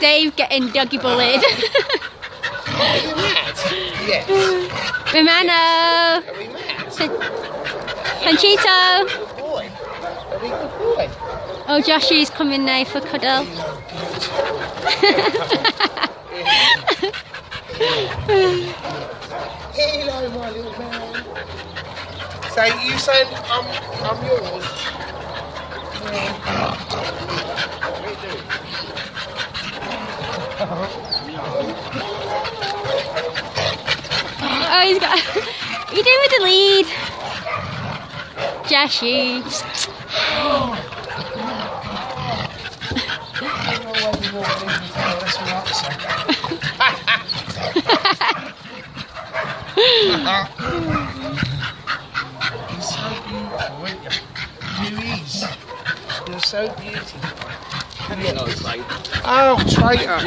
Dave getting doggy bullied. Are you mad? Yes. Romano. Are we mad? Panchito. Good boy. Are we good boy? Oh, Joshu's coming now for cuddle. Hello, my little man. So you saying I'm yours? Oh, he's got. You doing with the lead, Joshu? You're so beautiful, aren't you? You is. You're so beautiful. Oh, traitor.